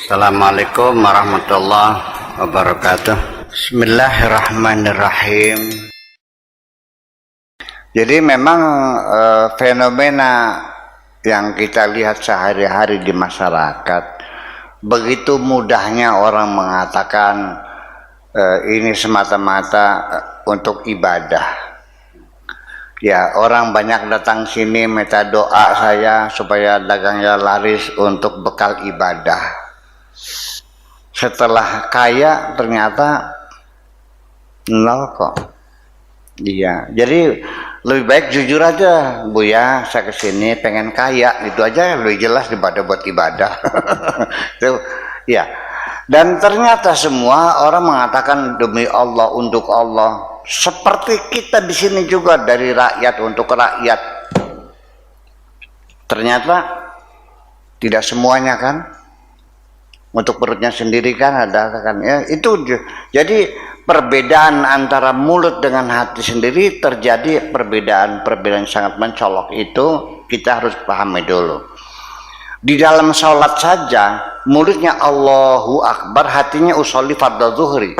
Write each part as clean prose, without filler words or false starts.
Assalamualaikum warahmatullahi wabarakatuh. Bismillahirrahmanirrahim. Jadi memang fenomena yang kita lihat sehari-hari di masyarakat, begitu mudahnya orang mengatakan ini semata-mata untuk ibadah. Ya, orang banyak datang sini minta doa saya supaya dagangnya laris untuk bekal ibadah. Setelah kaya ternyata nol kok. Iya, jadi lebih baik jujur aja, Bu ya, saya kesini pengen kaya, itu aja lebih jelas daripada buat ibadah. Itu, ya. Dan ternyata semua orang mengatakan demi Allah, untuk Allah. Seperti kita di sini juga dari rakyat untuk rakyat. Ternyata tidak semuanya kan. Untuk perutnya sendiri kan ada kan ya, itu jadi perbedaan antara mulut dengan hati sendiri terjadi perbedaan sangat mencolok, itu kita harus pahami dulu. Di dalam sholat saja mulutnya Allahu Akbar, hatinya usolli fardhu zuhri.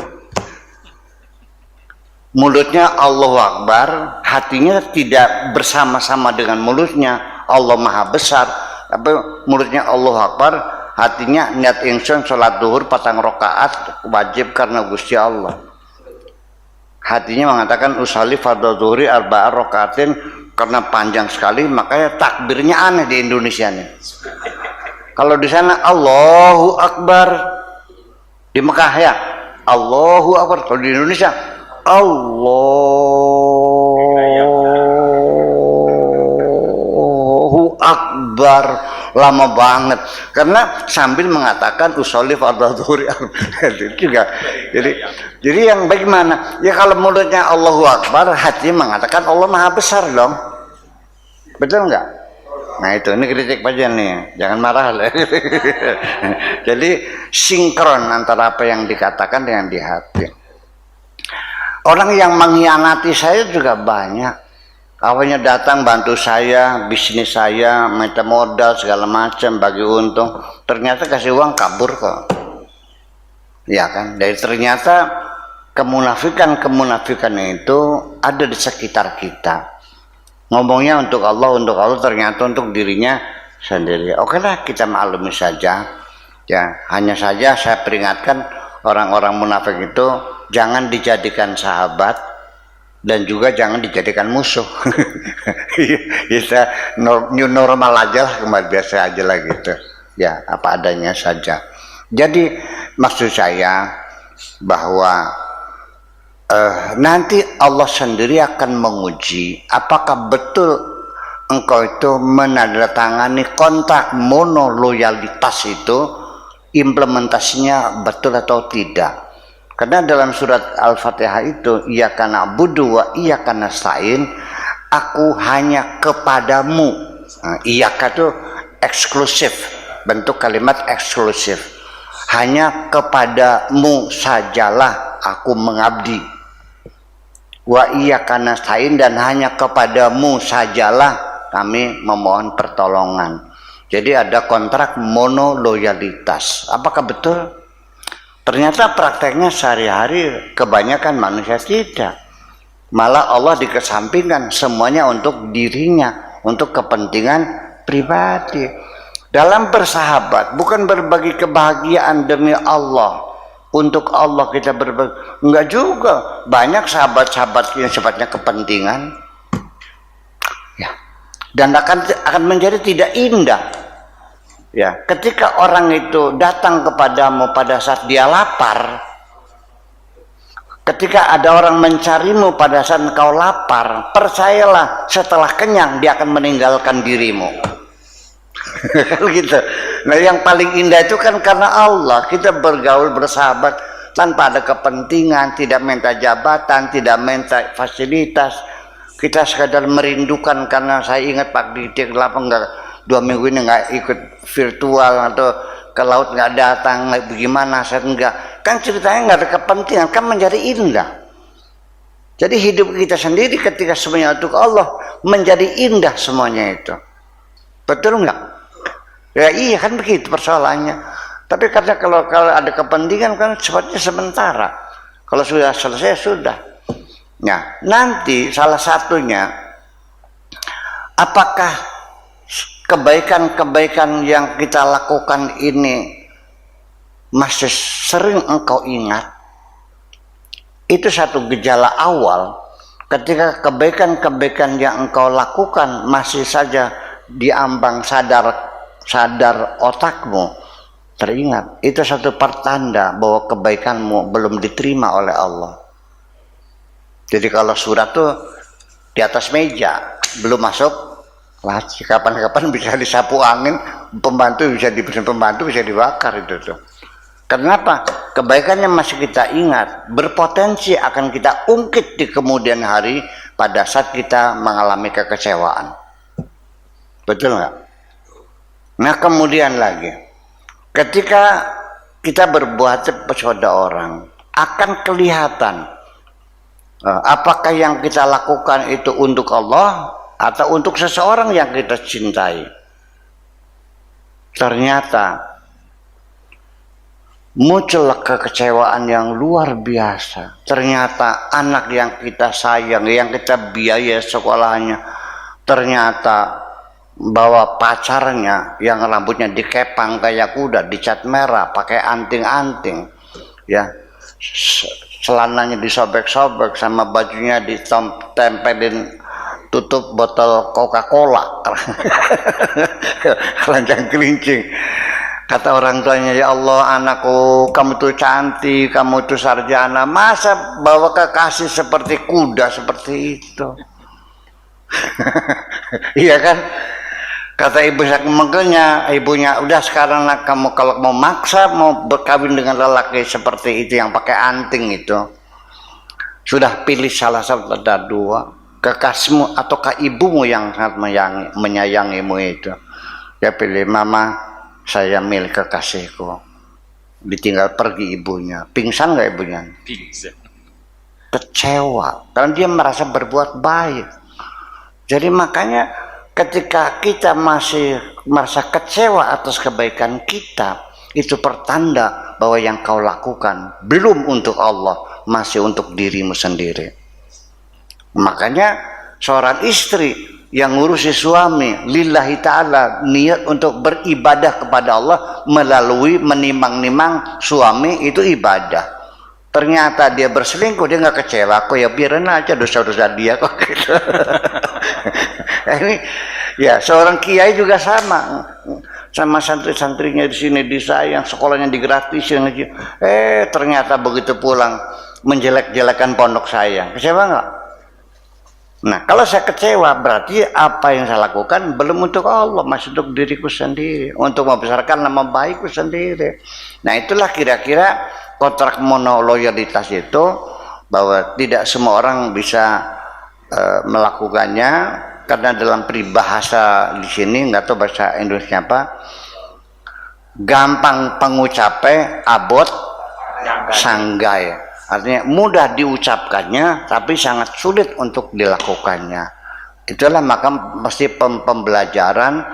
Mulutnya Allahu Akbar, hatinya tidak bersama-sama dengan mulutnya Allah Maha Besar, tapi mulutnya Allahu Akbar, hatinya niat ingsun sholat duhur patang rokaat wajib karena Gusti Allah. Hatinya mengatakan usolli fardhu zuhri arba'a rokaatin, karena panjang sekali makanya takbirnya aneh di Indonesia nih. Kalau di sana Allahu Akbar, di Mekah ya Allahu Akbar, kalau di Indonesia Allahu Akbar, lama banget karena sambil mengatakan usolli fardhu zuhri juga. Jadi yang bagaimana? Ya kalau mulutnya Allahu Akbar, hatinya mengatakan Allah Maha Besar dong. Betul enggak? Nah itu, ini kritik aja nih, jangan marah lah. Jadi sinkron antara apa yang dikatakan dengan di hati. Orang yang mengkhianati saya juga banyak. Awalnya datang bantu saya, bisnis saya, minta modal segala macam, bagi untung. Ternyata kasih uang kabur kok. Ya kan? Dari ternyata kemunafikan itu ada di sekitar kita. Ngomongnya untuk Allah, ternyata untuk dirinya sendiri. Oke lah, kita maklumi saja. Ya, hanya saja saya peringatkan orang-orang munafik itu jangan dijadikan sahabat dan juga jangan dijadikan musuh. Kita new normal aja lah, kembali biasa aja lah gitu. Ya, apa adanya saja. Jadi maksud saya bahwa nanti Allah sendiri akan menguji apakah betul engkau itu menandatangani kontrak monoloyalitas itu, implementasinya betul atau tidak. Karena dalam surat Al-Fatihah itu iyyaka na'budu wa iyyaka nasta'in, aku hanya kepadamu. Nah, iyyaka itu eksklusif, bentuk kalimat eksklusif. Hanya kepadamu sajalah aku mengabdi. Wa iyyaka nasta'in, dan hanya kepadamu sajalah kami memohon pertolongan. Jadi ada kontrak monoloyalitas. Apakah betul? Ternyata prakteknya sehari-hari kebanyakan manusia tidak. Malah Allah dikesampingkan, semuanya untuk dirinya, untuk kepentingan pribadi. Dalam bersahabat bukan berbagi kebahagiaan demi Allah. Untuk Allah kita berbagi, enggak juga. Banyak sahabat-sahabat yang sifatnya kepentingan. Ya. Dan akan menjadi tidak indah. Ya, ketika orang itu datang kepadamu pada saat dia lapar, ketika ada orang mencarimu pada saat engkau lapar, percayalah setelah kenyang dia akan meninggalkan dirimu. Kan gitu. Nah yang paling indah itu kan karena Allah kita bergaul bersahabat tanpa ada kepentingan, tidak minta jabatan, tidak minta fasilitas. Kita sekadar merindukan karena saya ingat Pak Didik kenapa enggak 2 minggu ini nggak ikut virtual atau ke laut nggak datang, bagaimana saya enggak, kan ceritanya nggak ada kepentingan, kan menjadi indah. Jadi hidup kita sendiri ketika semuanya untuk Allah menjadi indah semuanya itu. Betul nggak? Ya iya kan begitu persoalannya. Tapi karena kalau ada kepentingan kan sifatnya sementara. Kalau sudah selesai sudah. Nah, nanti salah satunya, apakah kebaikan-kebaikan yang kita lakukan ini masih sering engkau ingat? Itu satu gejala awal. Ketika kebaikan-kebaikan yang engkau lakukan masih saja diambang sadar otakmu teringat, itu satu pertanda bahwa kebaikanmu belum diterima oleh Allah. Jadi kalau surat tuh di atas meja belum masuk laci, kapan-kapan bisa disapu angin, pembantu bisa dibakar itu tuh. Kenapa? Kebaikannya masih kita ingat, berpotensi akan kita ungkit di kemudian hari pada saat kita mengalami kekecewaan. Betul nggak? Nah, kemudian lagi, ketika kita berbuat pada orang, akan kelihatan apakah yang kita lakukan itu untuk Allah atau untuk seseorang yang kita cintai. Ternyata muncul kekecewaan yang luar biasa. Ternyata anak yang kita sayang, yang kita biaya sekolahnya, ternyata bawa pacarnya yang rambutnya dikepang kayak kuda, dicat merah, pakai anting-anting, ya, celananya disobek-sobek, sama bajunya ditempelin tutup botol Coca-Cola, keranjang kelincing. Kata orang tuanya, ya Allah anakku, kamu tuh cantik, kamu tuh sarjana, masa bawa kekasih seperti kuda seperti itu? Iya kan? Kata ibu makanya ibunya, udah sekarang lah kamu kalau mau maksa mau berkawin dengan lelaki seperti itu yang pakai anting itu, sudah pilih salah satu dari dua, kekasihmu ataukah ibumu yang sangat menyayangimu itu. Ya pilih, mama saya milik kekasihku. Ditinggal pergi ibunya, pingsan nggak ibunya? Pingsan. Kecewa karena dia merasa berbuat baik. Jadi makanya ketika kita masih merasa kecewa atas kebaikan kita, itu pertanda bahwa yang kau lakukan belum untuk Allah, masih untuk dirimu sendiri. Makanya seorang istri yang ngurusi suami lillahi ta'ala, niat untuk beribadah kepada Allah melalui menimang-nimang suami, itu ibadah. Ternyata dia berselingkuh, dia nggak kecewa, kok ya biarin aja dosa-dosa dia kok gitu. Ini ya seorang kiai juga sama santri-santrinya di sini disayang, sekolahnya digratisin aja. Ternyata begitu pulang menjelek-jelekan pondok saya, kecewa nggak? Nah, kalau saya kecewa berarti apa yang saya lakukan belum untuk Allah, masih untuk diriku sendiri, untuk membesarkan nama baikku sendiri. Nah, itulah kira-kira kontrak monoloyalitas itu, bahwa tidak semua orang bisa melakukannya, karena dalam peribahasa di sini, nggak tahu bahasa Indonesia apa, gampang pengucape, abot sanggai. Artinya mudah diucapkannya tapi sangat sulit untuk dilakukannya. Itulah maka mesti pembelajaran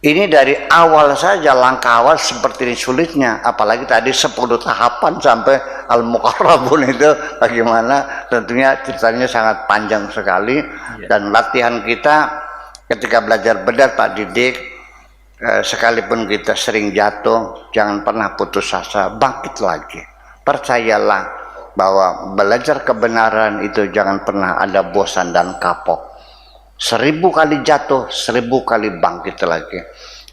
ini dari awal saja, langkah awal seperti ini sulitnya, apalagi tadi 10 tahapan sampai al-muqarrabun itu bagaimana, tentunya ceritanya sangat panjang sekali. Dan latihan kita ketika belajar benar Pak Didik, sekalipun kita sering jatuh, jangan pernah putus asa, bangkit lagi. Percayalah bahwa belajar kebenaran itu jangan pernah ada bosan dan kapok. 1000 kali jatuh, 1000 kali bangkit lagi.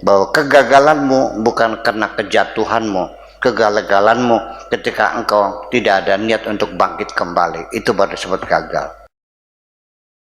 Bahwa kegagalanmu bukan karena kejatuhanmu, kegagalanmu ketika engkau tidak ada niat untuk bangkit kembali, itu baru disebut gagal.